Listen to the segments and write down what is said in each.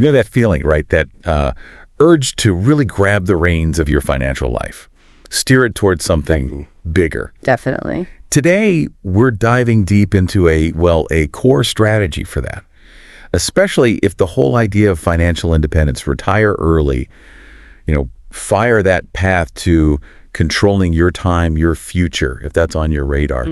You know that feeling, right? That urge to really grab the reins of your financial life. Steer it towards something bigger. Definitely. Today, we're diving deep into a core strategy for that, especially if the whole idea of financial independence, retire early, fire that path to controlling your time, your future, if that's on your radar.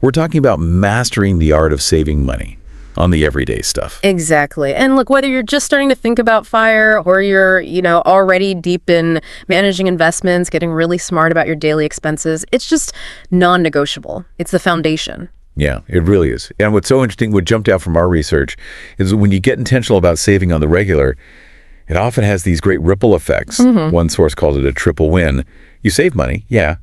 We're talking about mastering the art of saving money on the everyday stuff. Exactly. And look, whether you're just starting to think about FIRE or you're, already deep in managing investments, getting really smart about your daily expenses, it's just non-negotiable. It's the foundation. Yeah, it really is. And what's so interesting, what jumped out from our research, is when you get intentional about saving on the regular, it often has these great ripple effects. One source called it a triple win. You save money, yeah,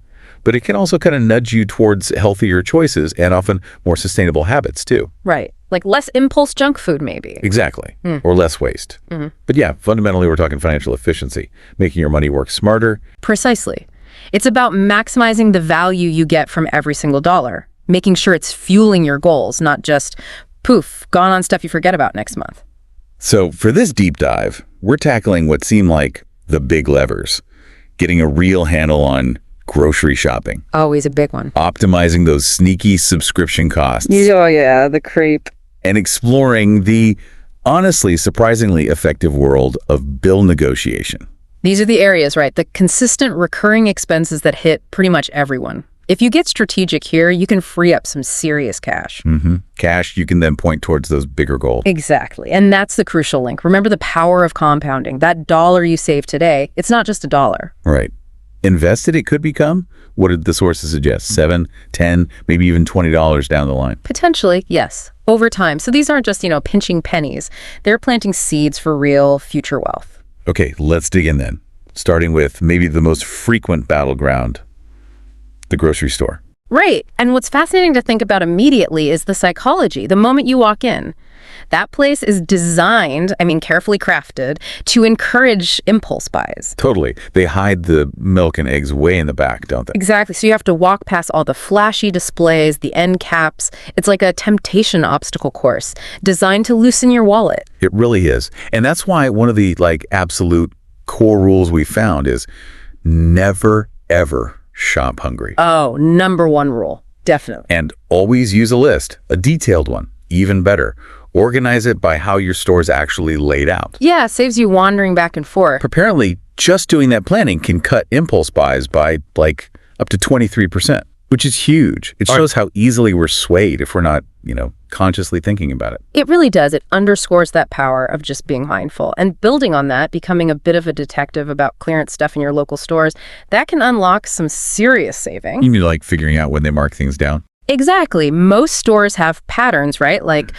but it can also kind of nudge you towards healthier choices and often more sustainable habits too. Right. Like less impulse junk food, maybe. Exactly. Or less waste. But yeah, fundamentally, we're talking financial efficiency, making your money work smarter. Precisely. It's about maximizing the value you get from every single dollar, making sure it's fueling your goals, not just, poof, gone on stuff you forget about next month. So for this deep dive, we're tackling what seem like the big levers, getting a real handle on grocery shopping. Always a big one. Optimizing those sneaky subscription costs. Oh yeah, the creep. And exploring the, honestly, surprisingly effective world of bill negotiation. These are the areas, right? The consistent recurring expenses that hit pretty much everyone. If you get strategic here, you can free up some serious cash. Cash you can then point towards those bigger goals. Exactly. And that's the crucial link. Remember the power of compounding. That dollar you save today, it's not just a dollar. Right. Invested it could become, what did the sources suggest, $7, $10, maybe even $20 down the line? Potentially, yes, over time. So these aren't just, pinching pennies. They're planting seeds for real future wealth. Okay, let's dig in then, starting with maybe the most frequent battleground, the grocery store. Right. And what's fascinating to think about immediately is the psychology. The moment you walk in, that place is designed, carefully crafted, to encourage impulse buys. Totally. They hide the milk and eggs way in the back, don't they? Exactly. So you have to walk past all the flashy displays, the end caps. It's like a temptation obstacle course designed to loosen your wallet. It really is. And that's why one of the absolute core rules we found is never, ever shop hungry. Oh, number one rule. Definitely. And always use a list, a detailed one, even better. Organize it by how your store is actually laid out. Yeah, saves you wandering back and forth. Apparently, just doing that planning can cut impulse buys by up to 23%, which is huge. It shows how easily we're swayed if we're not, consciously thinking about it. It really does. It underscores that power of just being mindful. And building on that, becoming a bit of a detective about clearance stuff in your local stores, that can unlock some serious saving. You mean figuring out when they mark things down? Exactly. Most stores have patterns, right? Like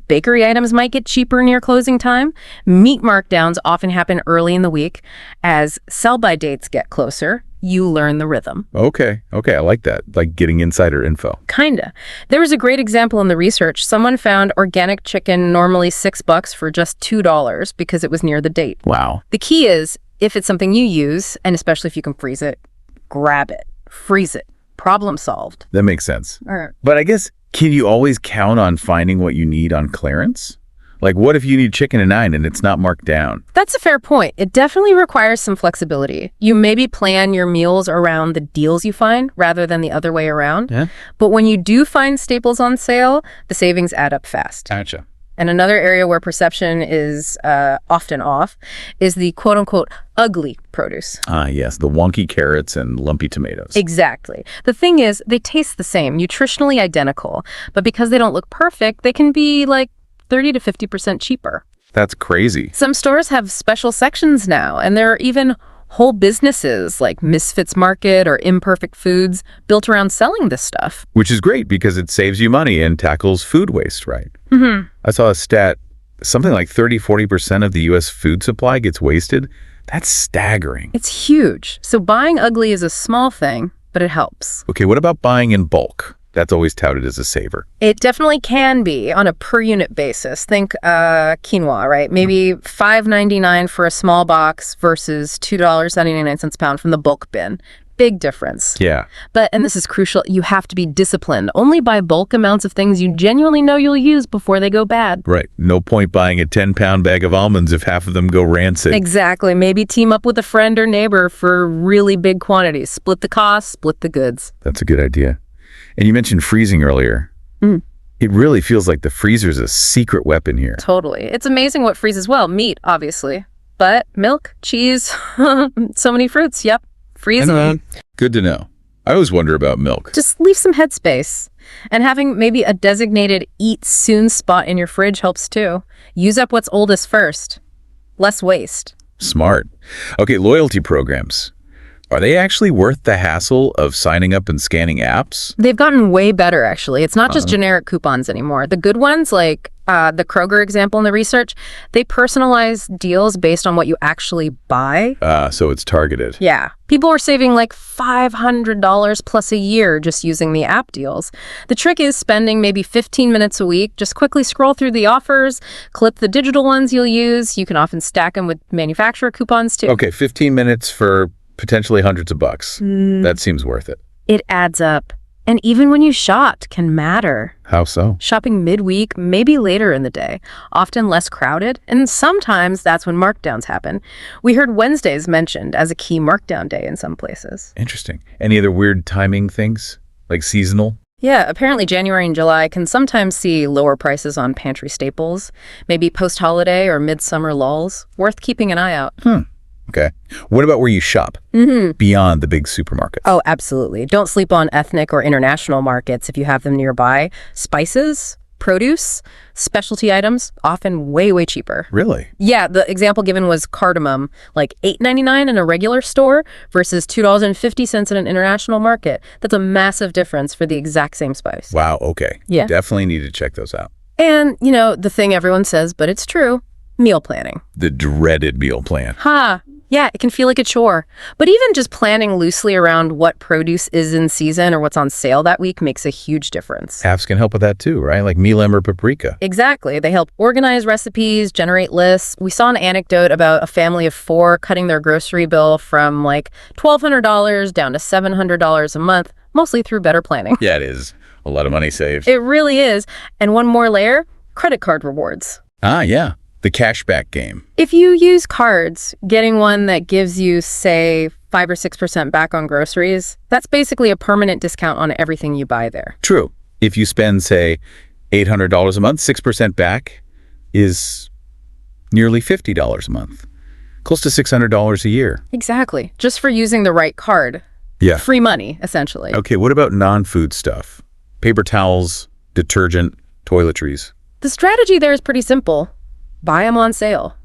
bakery items might get cheaper near closing time. Meat markdowns often happen early in the week. As sell-by dates get closer, you learn the rhythm. Okay. I like that. Like getting insider info. Kinda. There was a great example in the research. Someone found organic chicken normally $6 for just $2 because it was near the date. Wow. The key is, if it's something you use, and especially if you can freeze it, grab it, freeze it. Problem solved. That makes sense. All right. But I guess, can you always count on finding what you need on clearance? What if you need chicken at 9 and it's not marked down? That's a fair point. It definitely requires some flexibility. You maybe plan your meals around the deals you find rather than the other way around. Yeah. But when you do find staples on sale, the savings add up fast. Gotcha. And another area where perception is often off is the quote-unquote ugly produce. Yes, the wonky carrots and lumpy tomatoes. Exactly. The thing is, they taste the same, nutritionally identical, but because they don't look perfect, they can be 30 to 50% cheaper. That's crazy. Some stores have special sections now, and there are even whole businesses like Misfits Market or Imperfect Foods built around selling this stuff. Which is great because it saves you money and tackles food waste, right? I saw a stat, something like 30-40% of the U.S. food supply gets wasted. That's staggering. It's huge. So buying ugly is a small thing, but it helps. Okay, what about buying in bulk? That's always touted as a saver. It definitely can be on a per unit basis. Think quinoa, right? Maybe $5.99 for a small box versus $2.99 a pound from the bulk bin. Big difference. Yeah. But, and this is crucial, you have to be disciplined. Only buy bulk amounts of things you genuinely know you'll use before they go bad. Right. No point buying a 10-pound bag of almonds if half of them go rancid. Exactly. Maybe team up with a friend or neighbor for really big quantities. Split the cost, split the goods. That's a good idea. And you mentioned freezing earlier. It really feels like the freezer's a secret weapon here. Totally. It's amazing what freezes well. Meat, obviously. But milk, cheese, so many fruits. Yep. Freeze. Good to know. I always wonder about milk. Just leave some headspace. And having maybe a designated eat soon spot in your fridge helps too. Use up what's oldest first. Less waste. Smart. Okay, loyalty programs. Are they actually worth the hassle of signing up and scanning apps? They've gotten way better, actually. It's not just generic coupons anymore. The good ones, like the Kroger example in the research, they personalize deals based on what you actually buy. So it's targeted. Yeah. People are saving like $500 plus a year just using the app deals. The trick is spending maybe 15 minutes a week. Just quickly scroll through the offers, clip the digital ones you'll use. You can often stack them with manufacturer coupons too. Okay, 15 minutes for potentially hundreds of bucks. That seems worth it. It adds up. And even when you shopped can matter. How so? Shopping midweek, maybe later in the day, often less crowded, and sometimes that's when markdowns happen. We heard Wednesdays mentioned as a key markdown day in some places. Interesting. Any other weird timing things? Like seasonal? Yeah, apparently January and July can sometimes see lower prices on pantry staples, maybe post-holiday or midsummer lulls. Worth keeping an eye out. Okay. What about where you shop? Beyond the big supermarkets? Oh, absolutely. Don't sleep on ethnic or international markets if you have them nearby. Spices, produce, specialty items, often way, way cheaper. Really? Yeah, the example given was cardamom, like $8.99 in a regular store versus $2.50 in an international market. That's a massive difference for the exact same spice. Wow, okay. Yeah. Definitely need to check those out. And, you know, the thing everyone says, but it's true, meal planning. The dreaded meal plan. Yeah, it can feel like a chore. But even just planning loosely around what produce is in season or what's on sale that week makes a huge difference. Apps can help with that too, right? Like Milam or Paprika. Exactly. They help organize recipes, generate lists. We saw an anecdote about a family of 4 cutting their grocery bill from like $1,200 down to $700 a month, mostly through better planning. Yeah, it is. A lot of money saved. It really is. And one more layer, credit card rewards. Yeah. The cashback game. If you use cards, getting one that gives you, say, 5 or 6% back on groceries, that's basically a permanent discount on everything you buy there. True. If you spend, say, $800 a month, 6% back is nearly $50 a month. Close to $600 a year. Exactly. Just for using the right card. Yeah. Free money, essentially. Okay, what about non-food stuff? Paper towels, detergent, toiletries. The strategy there is pretty simple. Buy them on sale,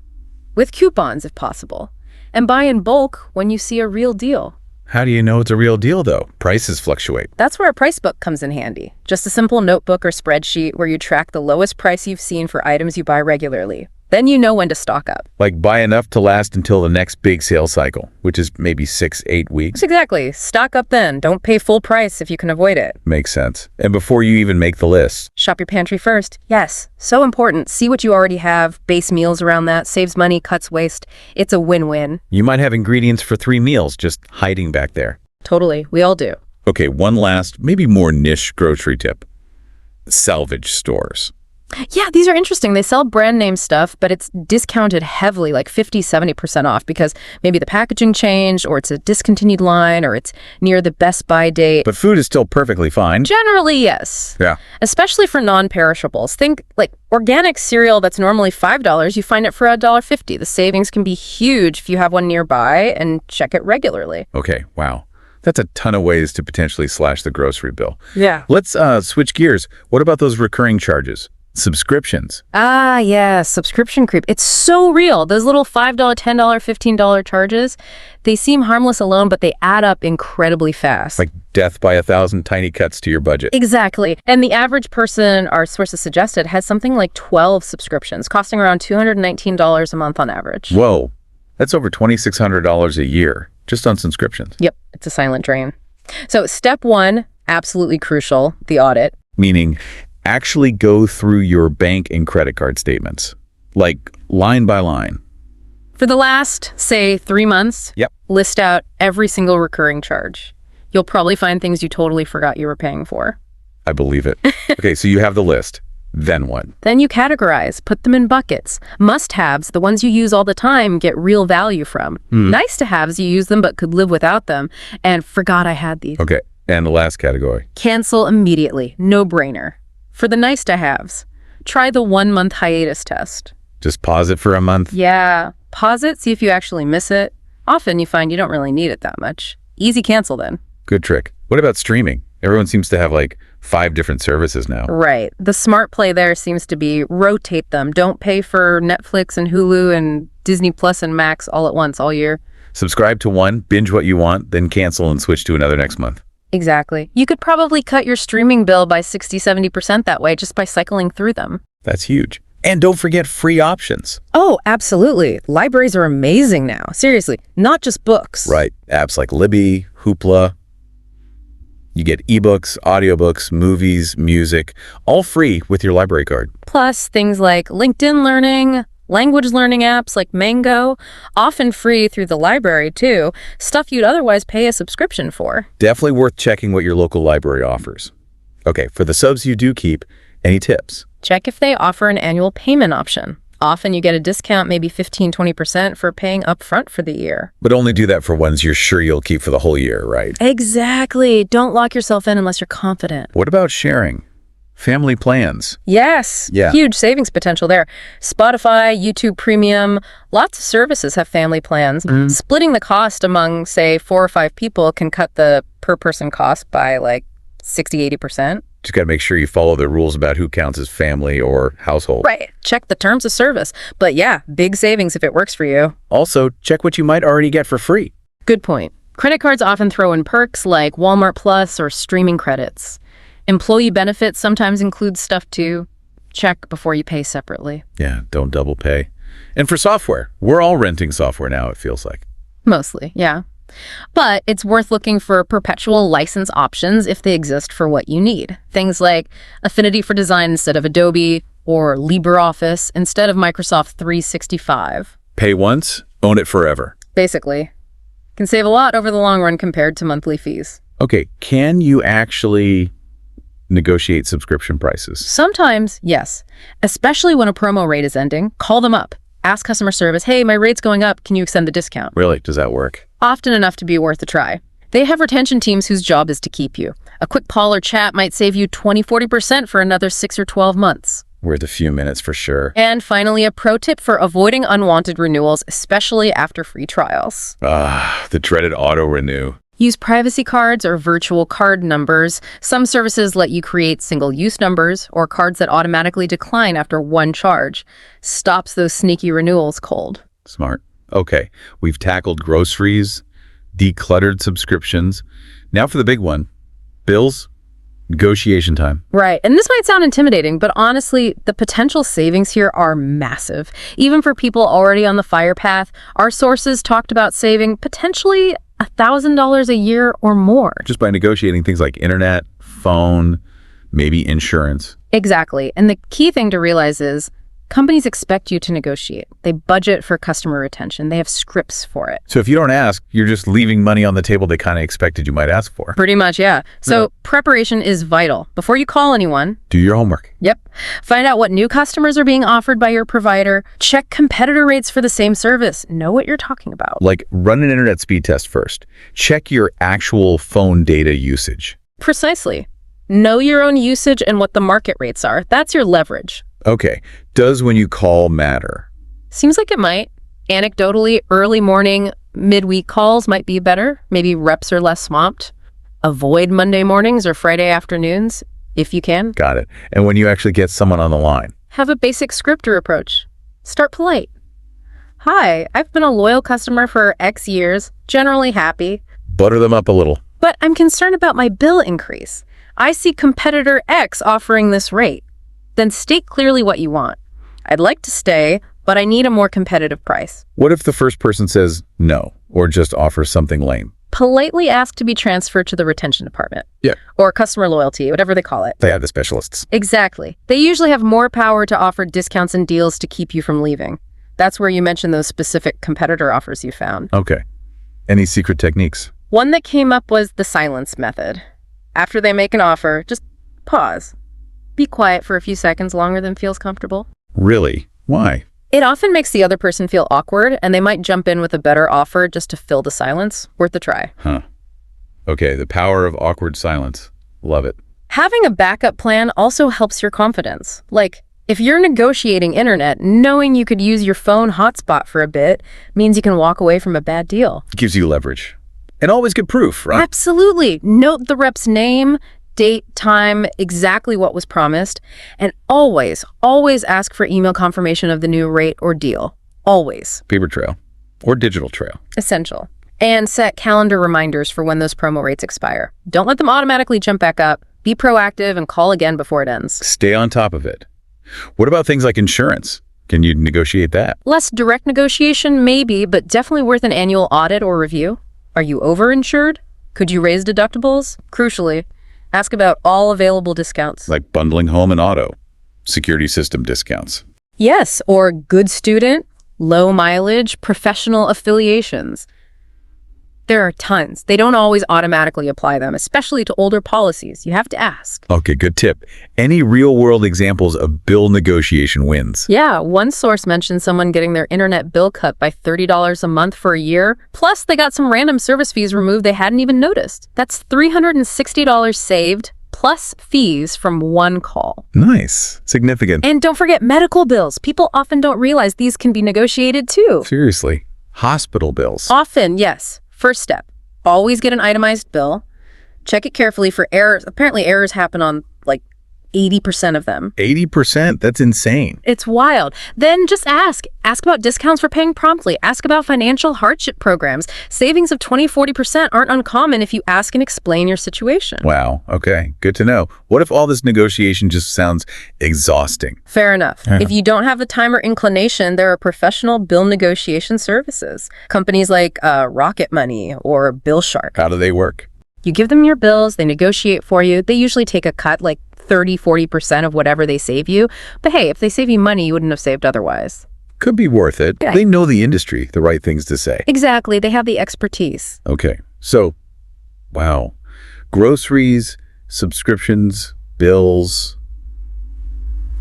with coupons if possible, and buy in bulk when you see a real deal. How do you know it's a real deal, though? Prices fluctuate. That's where a price book comes in handy. Just a simple notebook or spreadsheet where you track the lowest price you've seen for items you buy regularly. Then you know when to stock up. Like buy enough to last until the next big sale cycle, which is maybe 6-8 weeks. Exactly. Stock up then. Don't pay full price if you can avoid it. Makes sense. And before you even make the list. Shop your pantry first. Yes, so important. See what you already have. Base meals around that. Saves money, cuts waste. It's a win-win. You might have ingredients for 3 meals just hiding back there. Totally. We all do. Okay, one last, maybe more niche grocery tip. Salvage stores. Yeah, these are interesting. They sell brand name stuff, but it's discounted heavily, like 50-70% off, because maybe the packaging changed, or it's a discontinued line, or it's near the best by date. But food is still perfectly fine. Generally, yes. Yeah. Especially for non-perishables. Think like organic cereal that's normally $5, you find it for $1.50. The savings can be huge if you have one nearby and check it regularly. Okay, wow. That's a ton of ways to potentially slash the grocery bill. Yeah. Let's switch gears. What about those recurring charges? Subscriptions. Yeah, subscription creep. It's so real. Those little $5, $10, $15 charges, they seem harmless alone, but they add up incredibly fast. Like death by 1,000 tiny cuts to your budget. Exactly. And the average person, our sources suggested, has something like 12 subscriptions, costing around $219 a month on average. Whoa. That's over $2,600 a year, just on subscriptions. Yep, it's a silent drain. So step 1, absolutely crucial, the audit. Meaning, actually go through your bank and credit card statements, like line by line. For the last, say, 3 months, Yep. List out every single recurring charge. You'll probably find things you totally forgot you were paying for. I believe it. Okay, so you have the list. Then what? Then you categorize, put them in buckets. Must-haves, the ones you use all the time, get real value from. Nice-to-haves, you use them but could live without them. And forgot I had these. Okay, and the last category. Cancel immediately. No-brainer. For the nice-to-haves, try the 1-month hiatus test. Just pause it for a month? Yeah. Pause it, see if you actually miss it. Often you find you don't really need it that much. Easy cancel then. Good trick. What about streaming? Everyone seems to have like 5 different services now. Right. The smart play there seems to be rotate them. Don't pay for Netflix and Hulu and Disney Plus and Max all at once all year. Subscribe to one, binge what you want, then cancel and switch to another next month. Exactly. You could probably cut your streaming bill by 60-70% that way just by cycling through them. That's huge. And don't forget free options. Oh, absolutely. Libraries are amazing now. Seriously, not just books. Right. Apps like Libby, Hoopla. You get ebooks, audiobooks, movies, music, all free with your library card. Plus things like LinkedIn Learning, language learning apps like Mango, often free through the library too, stuff you'd otherwise pay a subscription for. Definitely worth checking what your local library offers. Okay, for the subs you do keep, any tips? Check if they offer an annual payment option. Often you get a discount, maybe 15-20% for paying upfront for the year. But only do that for ones you're sure you'll keep for the whole year, right? Exactly. Don't lock yourself in unless you're confident. What about sharing? Family plans? Yes. Yeah. Huge savings potential there. Spotify, YouTube Premium, lots of services have family plans. Splitting the cost among, say, 4 or 5 people can cut the per person cost by like 60-80%. Just got to make sure you follow the rules about who counts as family or household. Right. Check the terms of service. But yeah, big savings if it works for you. Also, check what you might already get for free. Good point. Credit cards often throw in perks like Walmart Plus or streaming credits. Employee benefits sometimes include stuff too. Check before you pay separately. Yeah, don't double pay. And for software, we're all renting software now, it feels like. Mostly, yeah. But it's worth looking for perpetual license options if they exist for what you need. Things like Affinity for Design instead of Adobe, or LibreOffice instead of Microsoft 365. Pay once, own it forever. Basically. Can save a lot over the long run compared to monthly fees. Okay, can you actually negotiate subscription prices? Sometimes, yes. Especially when a promo rate is ending, call them up. Ask customer service, hey, my rate's going up, can you extend the discount? Really? Does that work? Often enough to be worth a try. They have retention teams whose job is to keep you. A quick call or chat might save you 20-40% for another 6 or 12 months. Worth a few minutes for sure. And finally, a pro tip for avoiding unwanted renewals, especially after free trials. The dreaded auto-renew. Use privacy cards or virtual card numbers. Some services let you create single-use numbers or cards that automatically decline after one charge. Stops those sneaky renewals cold. Smart. Okay, we've tackled groceries, decluttered subscriptions. Now for the big one, bills, negotiation time. Right, and this might sound intimidating, but honestly, the potential savings here are massive. Even for people already on the FIRE path, our sources talked about saving potentially $1,000 a year or more. Just by negotiating things like internet, phone, maybe insurance. Exactly, and the key thing to realize is companies expect you to negotiate. They budget for customer retention. They have scripts for it. So if you don't ask, you're just leaving money on the table they kind of expected you might ask for. Pretty much, yeah. So preparation is vital. Before you call anyone, do your homework. Yep. Find out what new customers are being offered by your provider. Check competitor rates for the same service. Know what you're talking about. Like run an internet speed test first. Check your actual phone data usage. Precisely. Know your own usage and what the market rates are. That's your leverage. Okay. Does when you call matter? Seems like it might. Anecdotally, early morning, midweek calls might be better. Maybe reps are less swamped. Avoid Monday mornings or Friday afternoons, if you can. Got it. And when you actually get someone on the line? Have a basic scripter approach. Start polite. Hi, I've been a loyal customer for X years, generally happy. Butter them up a little. But I'm concerned about my bill increase. I see competitor X offering this rate. Then state clearly what you want. I'd like to stay, but I need a more competitive price. What if the first person says no, or just offers something lame? Politely ask to be transferred to the retention department. Yeah. Or customer loyalty, whatever they call it. They have the specialists. Exactly. They usually have more power to offer discounts and deals to keep you from leaving. That's where you mention those specific competitor offers you found. Okay. Any secret techniques? One that came up was the silence method. After they make an offer, just pause. Be quiet for a few seconds longer than feels comfortable. Really? Why? It often makes the other person feel awkward, and they might jump in with a better offer just to fill the silence. Worth a try. Huh. Okay, the power of awkward silence. Love it. Having a backup plan also helps your confidence. Like, if you're negotiating internet, knowing you could use your phone hotspot for a bit means you can walk away from a bad deal. It gives you leverage. And always good proof, right? Absolutely. Note the rep's name, date, time, exactly what was promised, and always ask for email confirmation of the new rate or deal. Always. Paper trail or digital trail. Essential. And set calendar reminders for when those promo rates expire. Don't let them automatically jump back up. Be proactive and call again before it ends. Stay on top of it. What about things like insurance? Can you negotiate that? Less direct negotiation, maybe, but definitely worth an annual audit or review. Are you overinsured? Could you raise deductibles? Crucially, ask about all available discounts. Like bundling home and auto, security system discounts. Yes, or good student, low mileage, professional affiliations. There are tons. They don't always automatically apply them, especially to older policies. You have to ask. Okay, good tip. Any real-world examples of bill negotiation wins? Yeah, one source mentioned someone getting their internet bill cut by $30 a month for a year, plus they got some random service fees removed they hadn't even noticed. That's $360 saved, plus fees from one call. Nice. Significant. And don't forget medical bills. People often don't realize these can be negotiated too. Seriously. Hospital bills. Often, yes. First step, always get an itemized bill. Check it carefully for errors. Apparently errors happen on like 80% of them. 80%? That's insane. It's wild. Then just ask. Ask about discounts for paying promptly. Ask about financial hardship programs. Savings of 20-40% aren't uncommon if you ask and explain your situation. Wow. Okay. Good to know. What if all this negotiation just sounds exhausting? Fair enough. Yeah. If you don't have the time or inclination, there are professional bill negotiation services. Companies like Rocket Money or Bill Shark. How do they work? You give them your bills, they negotiate for you. They usually take a cut, like 30-40% of whatever they save you. But hey, if they save you money, you wouldn't have saved otherwise. Could be worth it. Yeah. They know the industry, the right things to say. Exactly. They have the expertise. Okay. So, wow. Groceries, subscriptions, bills.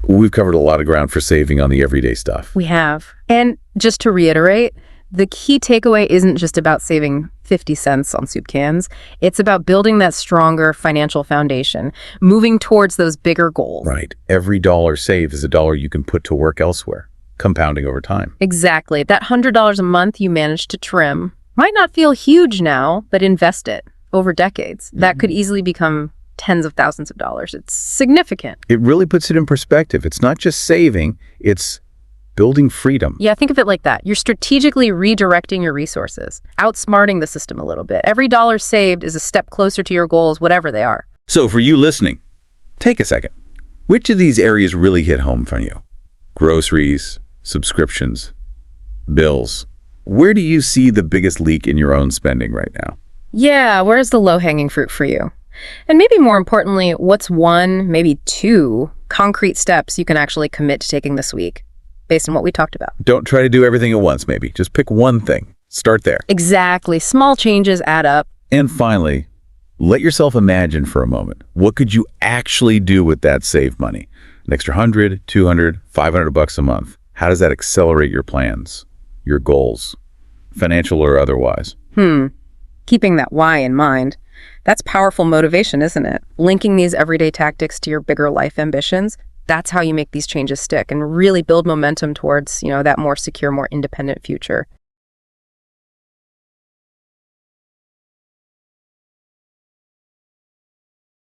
We've covered a lot of ground for saving on the everyday stuff. We have. And just to reiterate, the key takeaway isn't just about saving 50 cents on soup cans. It's about building that stronger financial foundation, moving towards those bigger goals. Right. Every dollar saved is a dollar you can put to work elsewhere, compounding over time. Exactly. That $100 a month you managed to trim might not feel huge now, but invest it over decades. That could easily become tens of thousands of dollars. It's significant. It really puts it in perspective. It's not just saving, it's building freedom. Yeah, think of it like that. You're strategically redirecting your resources, outsmarting the system a little bit. Every dollar saved is a step closer to your goals, whatever they are. So for you listening, take a second. Which of these areas really hit home for you? Groceries, subscriptions, bills. Where do you see the biggest leak in your own spending right now? Yeah, where's the low-hanging fruit for you? And maybe more importantly, what's one, maybe two concrete steps you can actually commit to taking this week based on what we talked about? Don't try to do everything at once, maybe. Just pick one thing. Start there. Exactly. Small changes add up. And finally, let yourself imagine for a moment. What could you actually do with that saved money? An extra $100, $200, $500 a month. How does that accelerate your plans, your goals, financial or otherwise? Keeping that why in mind. That's powerful motivation, isn't it? Linking these everyday tactics to your bigger life ambitions. That's how you make these changes stick and really build momentum towards, that more secure, more independent future.